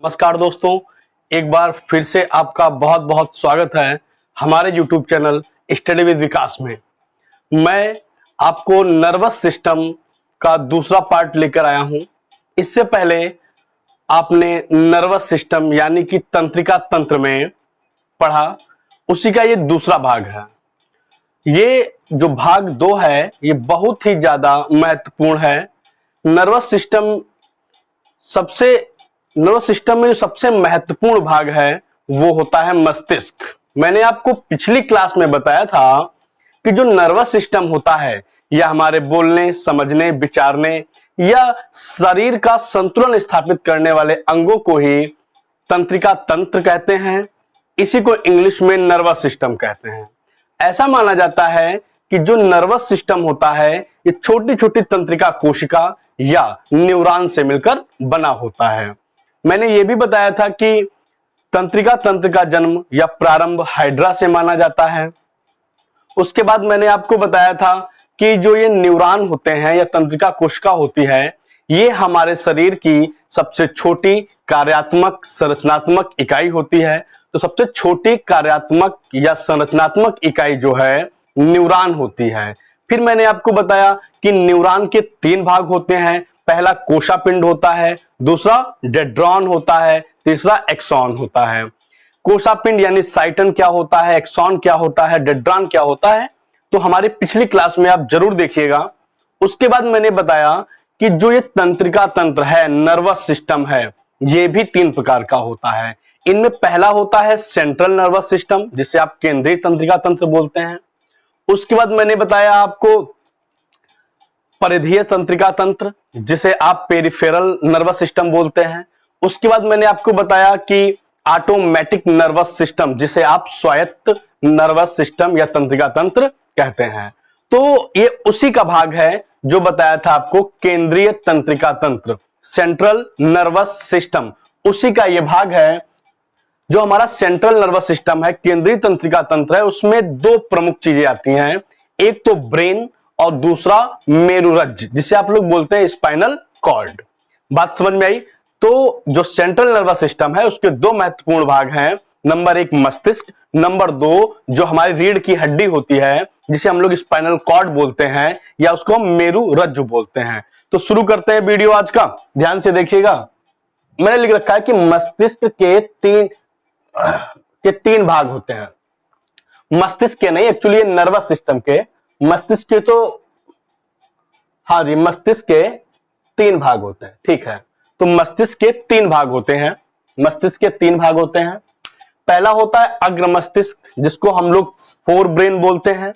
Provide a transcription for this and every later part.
नमस्कार दोस्तों, एक बार फिर से आपका बहुत बहुत स्वागत है हमारे YouTube चैनल स्टडी विद विकास में। मैं आपको नर्वस सिस्टम का दूसरा पार्ट लेकर आया हूं। इससे पहले आपने नर्वस सिस्टम यानी कि तंत्रिका तंत्र में पढ़ा, उसी का ये दूसरा भाग है। ये जो भाग 2 है ये बहुत ही ज्यादा महत्वपूर्ण है। नर्वस सिस्टम में जो सबसे महत्वपूर्ण भाग है वो होता है मस्तिष्क। मैंने आपको पिछली क्लास में बताया था कि जो नर्वस सिस्टम होता है यह हमारे बोलने, समझने, विचारने या शरीर का संतुलन स्थापित करने वाले अंगों को ही तंत्रिका तंत्र कहते हैं। इसी को इंग्लिश में नर्वस सिस्टम कहते हैं। ऐसा माना जाता है कि जो नर्वस सिस्टम होता है ये छोटी छोटी तंत्रिका कोशिका या न्यूरॉन से मिलकर बना होता है। मैंने ये भी बताया था कि तंत्रिका तंत्र का जन्म या प्रारंभ हाइड्रा से माना जाता है। उसके बाद मैंने आपको बताया था कि जो ये न्यूरॉन होते हैं या तंत्रिका कोशिका होती है ये हमारे शरीर की सबसे छोटी कार्यात्मक संरचनात्मक इकाई होती है। तो सबसे छोटी कार्यात्मक या संरचनात्मक इकाई जो है न्यूरॉन होती है। फिर मैंने आपको बताया कि न्यूरॉन के 3 भाग होते हैं। पहला कोशापिंड होता है, दूसरा डेंड्रॉन होता है, तीसरा एक्सॉन होता है। कोशापिंड यानी साइटन क्या होता है, एक्सॉन क्या होता है, डेंड्रॉन क्या होता है, तो हमारी पिछली क्लास में आप जरूर देखिएगा। उसके बाद मैंने बताया कि जो ये तंत्रिका तंत्र है, नर्वस सिस्टम है, ये भी 3 प्रकार का होता है। इनमें पहला होता है सेंट्रल नर्वस सिस्टम, जिसे आप केंद्रीय तंत्रिका तंत्र बोलते हैं। उसके बाद मैंने बताया आपको परिधीय तंत्रिका तंत्र, जिसे आप पेरिफेरल नर्वस सिस्टम बोलते हैं। उसके बाद मैंने आपको बताया कि ऑटोमेटिक नर्वस सिस्टम, जिसे आप स्वायत्त नर्वस सिस्टम या तंत्रिका तंत्र कहते हैं। तो ये उसी का भाग है जो बताया था आपको केंद्रीय तंत्रिका तंत्र, सेंट्रल नर्वस सिस्टम, उसी का ये भाग है। जो हमारा सेंट्रल नर्वस सिस्टम है, केंद्रीय तंत्रिका तंत्र है, उसमें 2 प्रमुख चीजें आती हैं। एक तो ब्रेन और दूसरा मेरुरज्ज, जिसे आप लोग बोलते हैं स्पाइनल कॉर्ड। बात समझ में आई? तो जो सेंट्रल नर्वस सिस्टम है उसके 2 महत्वपूर्ण भाग हैं। नंबर 1 मस्तिष्क, नंबर 2 जो हमारी रीढ़ की हड्डी होती है जिसे हम लोग स्पाइनल कॉर्ड बोलते हैं या उसको हम मेरुरज्ज बोलते हैं। तो शुरू करते हैं वीडियो आज का। ध्यान से देखिएगा, मैंने लिख रखा है कि मस्तिष्क के 3 भाग होते हैं। मस्तिष्क के नहीं, एक्चुअली नर्वस सिस्टम के, मस्तिष्क के तो हाँ जी, मस्तिष्क के 3 भाग होते हैं। ठीक है, तो मस्तिष्क के 3 भाग होते हैं। मस्तिष्क के 3 भाग होते हैं। पहला होता है अग्र मस्तिष्क, जिसको हम लोग फोर ब्रेन बोलते हैं।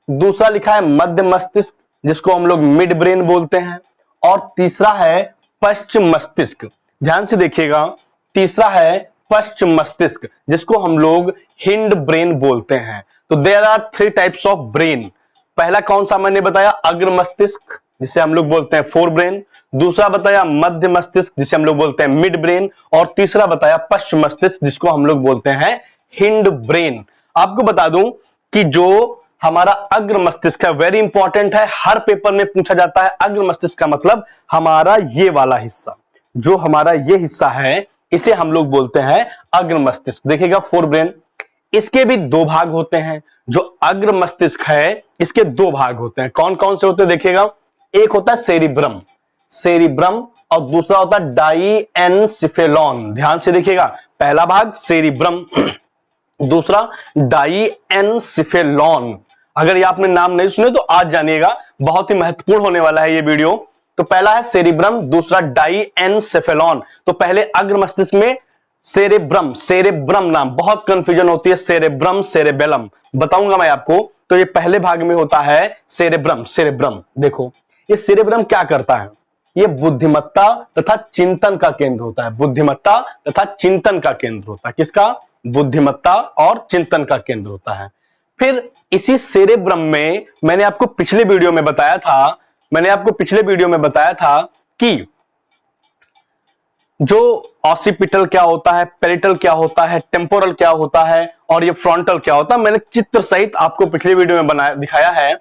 दूसरा लिखा है मध्य मस्तिष्क, जिसको हम लोग मिड ब्रेन बोलते हैं। और तीसरा है पश्चिम मस्तिष्क। ध्यान से देखिएगा, तीसरा है पश्चिम मस्तिष्क, जिसको हम लोग हिंड ब्रेन बोलते हैं। तो there are 3 types of brain. पहला कौन सा मैंने बताया? अग्र मस्तिष्क, जिसे हम लोग बोलते हैं फोर ब्रेन। दूसरा बताया मध्य मस्तिष्क, जिसे हम लोग बोलते हैं मिड ब्रेन। और तीसरा बताया पश्चिम मस्तिष्क, जिसको हम लोग बोलते हैं हिंड ब्रेन। आपको बता दूं कि जो हमारा अग्र मस्तिष्क है, वेरी इंपॉर्टेंट है, हर पेपर में पूछा जाता है। अग्र मस्तिष्क का मतलब हमारा ये वाला हिस्सा, जो हमारा ये हिस्सा है इसे हम लोग बोलते हैं अग्र मस्तिष्क। देखिएगा फोर ब्रेन, इसके भी 2 भाग होते हैं। जो अग्र मस्तिष्क है इसके 2 भाग होते हैं। कौन कौन से होते हैं देखिएगा, एक होता है सेरिब्रम, और दूसरा होता है डाइएनसिफेलॉन। ध्यान से देखिएगा, पहला भाग सेरिब्रम, दूसरा डाइएनसिफेलॉन। अगर ये आपने नाम नहीं सुने तो आज जानिएगा, बहुत ही महत्वपूर्ण होने वाला है ये वीडियो। तो पहला है सेरिब्रम, दूसरा डाइएनसेफेलॉन। तो पहले अग्र मस्तिष्क में सेरेब्रम नाम बहुत कंफ्यूजन होती है, सेरेब्रम सेरेबेलम बताऊंगा मैं आपको। तो ये पहले भाग में होता है सेरेब्रम। देखो ये सेरेब्रम क्या करता है, ये बुद्धिमत्ता तथा चिंतन का केंद्र होता है। बुद्धिमत्ता तथा चिंतन का केंद्र होता है। किसका? बुद्धिमत्ता और चिंतन का केंद्र होता है। फिर इसी सेरेब्रम में मैंने आपको पिछले वीडियो में बताया था कि जो ऑसिपिटल क्या होता है, पेरिटल क्या होता है, टेम्पोरल क्या होता है और ये फ्रंटल क्या होता है, मैंने चित्र सहित आपको पिछले वीडियो में दिखाया है।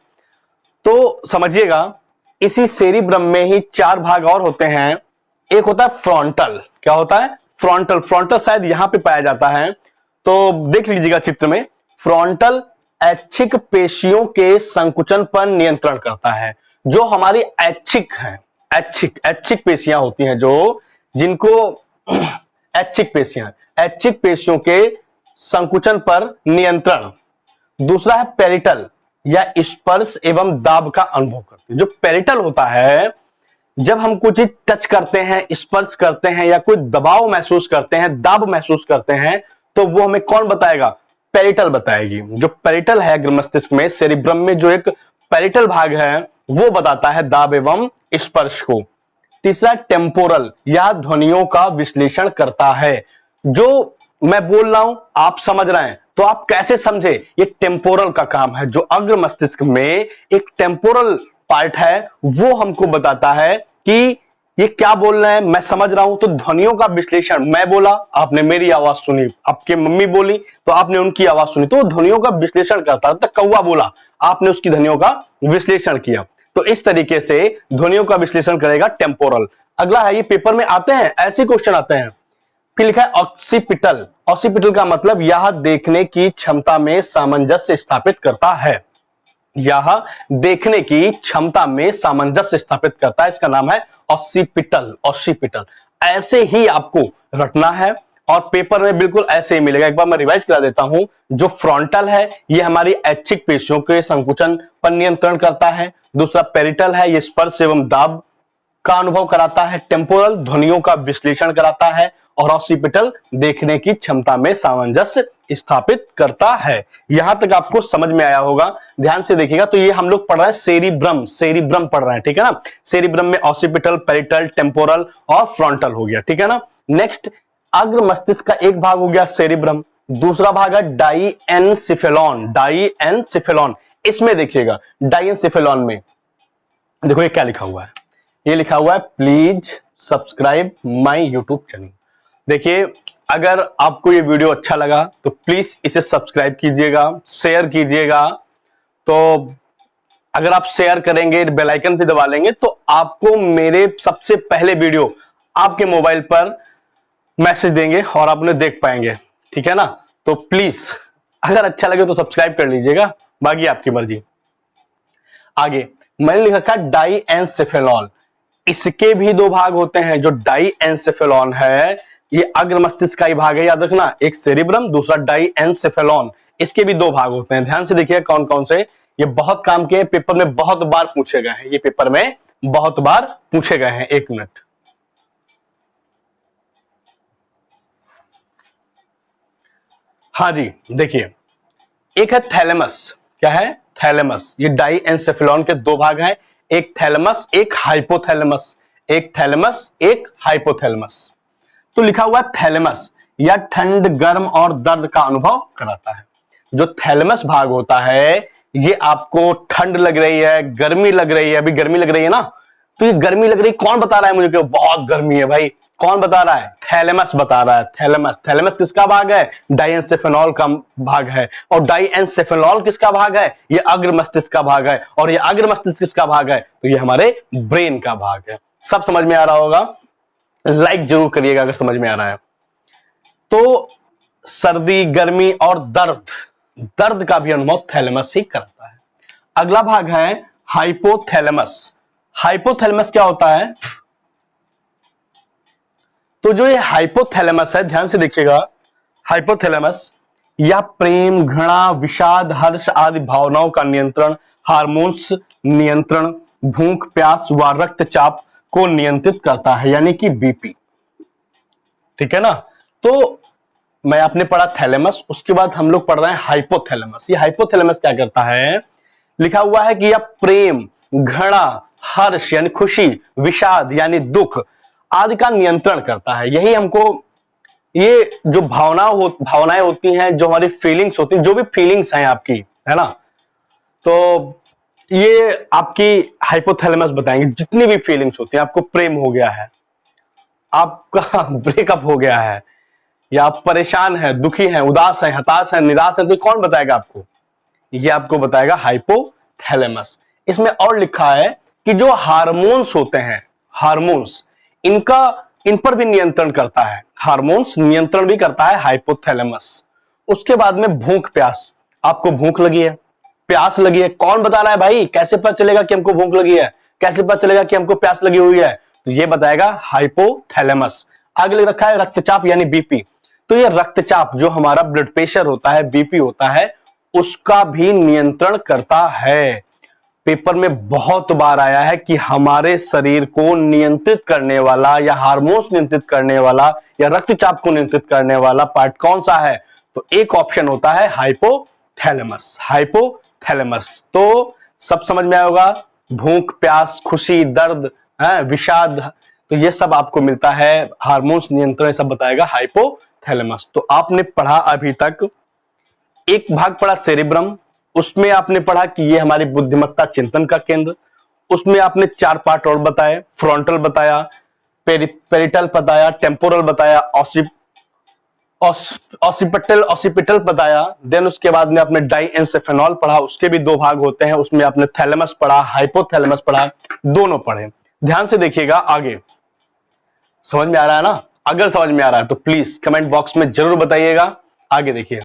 तो समझिएगा, इसी सेरिब्रम में ही 4 भाग और होते हैं। एक होता है फ्रंटल, क्या होता है? फ्रंटल, फ्रंटल शायद यहां पे पाया जाता है, तो देख लीजिएगा चित्र में। फ्रंटल ऐच्छिक पेशियों के संकुचन पर नियंत्रण करता है। जो हमारी ऐच्छिक है, ऐच्छिक पेशियां होती हैं, जो जिनको ऐच्छिक पेशियों के संकुचन पर नियंत्रण। दूसरा है पेरिटल, या स्पर्श एवं दाब का अनुभव करते हैं। जो पेरिटल होता है, जब हम कुछ चीज टच करते हैं, स्पर्श करते हैं, या कोई दबाव महसूस करते हैं, दाब महसूस करते हैं, तो वो हमें कौन बताएगा? पेरिटल बताएगी। जो पेरिटल है अग्र मस्तिष्क में, सेरिब्रम में जो एक पेरिटल भाग है, वो बताता है दाब एवं स्पर्श को। तीसरा टेम्पोरल, यह ध्वनियों का विश्लेषण करता है। जो मैं बोल रहा हूं आप समझ रहे हैं, तो आप कैसे समझे? ये टेम्पोरल का काम है। जो अग्र मस्तिष्क में एक टेम्पोरल पार्ट है, वो हमको बताता है कि ये क्या बोल रहे हैं, मैं समझ रहा हूं। तो ध्वनियों का विश्लेषण, मैं बोला आपने मेरी आवाज सुनी, आपके मम्मी बोली तो आपने उनकी आवाज सुनी, तो ध्वनियों का विश्लेषण करता है। तक कौवा बोला, आपने उसकी ध्वनियों का विश्लेषण किया। तो इस तरीके से ध्वनियों का विश्लेषण करेगा टेम्पोरल। अगला है, ये पेपर में आते हैं, ऐसे क्वेश्चन आते हैं। फिर लिखा है ऑक्सीपिटल। ऑक्सीपिटल का मतलब यह देखने की क्षमता में सामंजस्य स्थापित करता है। यह देखने की क्षमता में सामंजस्य स्थापित करता है, इसका नाम है ऑक्सीपिटल। ऑक्सीपिटल ऐसे ही आपको रटना है और पेपर में बिल्कुल ऐसे ही मिलेगा। एक बार मैं रिवाइज करा देता हूं। जो फ्रंटल है, ये हमारी ऐच्छिक पेशियों के संकुचन पर नियंत्रण करता है। दूसरा पेरिटल है, ये स्पर्श एवं दाब का अनुभव कराता है। टेम्पोरल ध्वनियों का विश्लेषण कराता है, और ऑक्सीपिटल देखने की क्षमता में सामंजस्य स्थापित करता है। यहां तक आपको समझ में आया होगा, ध्यान से देखिएगा। तो ये हम लोग पढ़ रहे हैं सेरिब्रम, सेरिब्रम पढ़ रहे हैं, ठीक है ना। सेरिब्रम में ऑक्सीपिटल, पेरिटल, टेम्पोरल और फ्रंटल हो गया, ठीक है ना। नेक्स्ट, अग्र मस्तिष्क का एक भाग हो गया सेरिब्रम, दूसरा भाग है डाइएनसेफेलॉन। डाइएनसेफेलॉन, इसमें देखिएगा डाइएनसेफेलॉन में देखो ये क्या लिखा हुआ है। ये लिखा हुआ है please subscribe my YouTube channel. देखिए, अगर आपको ये वीडियो अच्छा लगा तो प्लीज इसे सब्सक्राइब कीजिएगा, शेयर कीजिएगा। तो अगर आप शेयर करेंगे, बेल आइकन भी दबा लेंगे, तो आपको मेरे सबसे पहले वीडियो आपके मोबाइल पर मैसेज देंगे और आप उन्हें देख पाएंगे, ठीक है ना। तो प्लीज अगर अच्छा लगे तो सब्सक्राइब कर लीजिएगा, बाकी आपकी मर्जी। आगे मैंने लिखा था डाइएनसेफेलॉन। इसके भी दो भाग होते हैं। जो डाइएनसेफेलॉन है, ये अग्र मस्तिष्क का ही भाग है, याद रखना। एक सेरिब्रम, दूसरा डाइएनसेफेलॉन। इसके भी दो भाग होते हैं, ध्यान से देखिए कौन कौन से। ये बहुत काम के पेपर में बहुत बार पूछे गए हैं, ये पेपर में बहुत बार पूछे गए हैं। एक मिनट, हाँ जी, देखिए एक है थैलेमस। क्या है? थैलेमस। ये डाइएनसेफेलॉन के दो भाग हैं, एक थैलेमस, एक हाइपोथैलेमस। एक थैलेमस, एक हाइपोथैलेमस। तो लिखा हुआ थैलेमस, या ठंड, गर्म और दर्द का अनुभव कराता है। जो थैलेमस भाग होता है, ये आपको ठंड लग रही है, गर्मी लग रही है। अभी गर्मी लग रही है ना, तो ये गर्मी लग रही, कौन बता रहा है मुझे कि बहुत गर्मी है भाई? कौन बता रहा है? थैलेमस बता रहा है। थैलेमस, थैलेमस किसका भाग है? डाइएनसेफेलॉन का भाग है। और डाइएनसेफेलॉन किसका भाग है? ये अग्र मस्तिष्क का भाग है। और ये अग्र मस्तिष्क किसका भाग है? तो ये हमारे ब्रेन का भाग है। सब समझ में आ रहा होगा? लाइक जरूर करिएगा अगर समझ में आ रहा है। तो सर्दी, गर्मी और दर्द, दर्द का भी अनुभव थैलेमस ही करता है। अगला भाग है हाइपोथैलेमस। हाइपोथैलेमस क्या होता है? तो जो ये हाइपोथैलेमस है, ध्यान से देखिएगा, हाइपोथैलेमस या प्रेम, घृणा, विषाद, हर्ष आदि भावनाओं का नियंत्रण, हार्मोन्स नियंत्रण, भूख, प्यास व रक्तचाप को नियंत्रित करता है, यानी कि बीपी, ठीक है ना। तो मैं आपने पढ़ा थैलेमस, उसके बाद हम लोग पढ़ रहे हैं हाइपोथैलेमस। ये हाइपोथैलेमस क्या करता है? लिखा हुआ है कि यह प्रेम, घृणा, हर्ष यानी खुशी, विषाद यानी दुख आदि का नियंत्रण करता है। यही हमको, ये जो भावनाएं होती हैं, जो हमारी फीलिंग्स होती हैं, जो भी फीलिंग्स हैं आपकी, है ना, तो ये आपकी हाइपोथैलेमस बताएंगे। जितनी भी फीलिंग्स होती हैं, आपको प्रेम हो गया है, आपका ब्रेकअप हो गया है, या आप परेशान हैं, दुखी हैं, उदास हैं, हताश हैं, निराश हैं, तो कौन बताएगा आपको? ये आपको बताएगा हाइपोथैलेमस। इसमें और लिखा है कि जो हार्मोन्स होते हैं, हार्मोन्स, इनका इन पर भी नियंत्रण करता है, हार्मोन्स नियंत्रण भी करता है हाइपोथैलेमस। उसके बाद में भूख प्यास, आपको भूख लगी है, प्यास लगी है, कौन बता रहा है भाई? कैसे पता चलेगा कि हमको भूख लगी है, कैसे पता चलेगा कि हमको प्यास लगी हुई है? तो ये बताएगा हाइपोथैलेमस। आगे लिख रखा है रक्तचाप यानी बीपी। तो ये रक्तचाप जो हमारा ब्लड प्रेशर होता है, बीपी होता है, उसका भी नियंत्रण करता है। पेपर में बहुत बार आया है कि हमारे शरीर को नियंत्रित करने वाला या हार्मोन्स नियंत्रित करने वाला या रक्तचाप को नियंत्रित करने वाला पार्ट कौन सा है? तो एक ऑप्शन होता है हाइपोथैलेमस। हाइपोथैलेमस। तो सब समझ में आया होगा, भूख, प्यास, खुशी, दर्द, विषाद, तो ये सब आपको मिलता है, हार्मोन्स नियंत्रण सब बताएगा हाइपोथैलेमस। तो आपने पढ़ा अभी तक, एक भाग पढ़ा सेरिब्रम, उसमें आपने पढ़ा कि ये हमारी बुद्धिमत्ता चिंतन का केंद्र, उसमें आपने 4 पार्ट और बताए, फ्रंटल बताया, पेरिटल बताया, टेम्पोरल बताया, ऑसिपिटल बताया। देन उसके बाद में आपने डाइएन्सेफेनॉल पढ़ा, उसके भी 2 भाग होते हैं, उसमें आपने थैलेमस पढ़ा, हाइपोथैलेमस पढ़ा, दोनों पढ़े। ध्यान से देखिएगा आगे, समझ में आ रहा है ना? अगर समझ में आ रहा है तो प्लीज कमेंट बॉक्स में जरूर बताइएगा। आगे देखिए।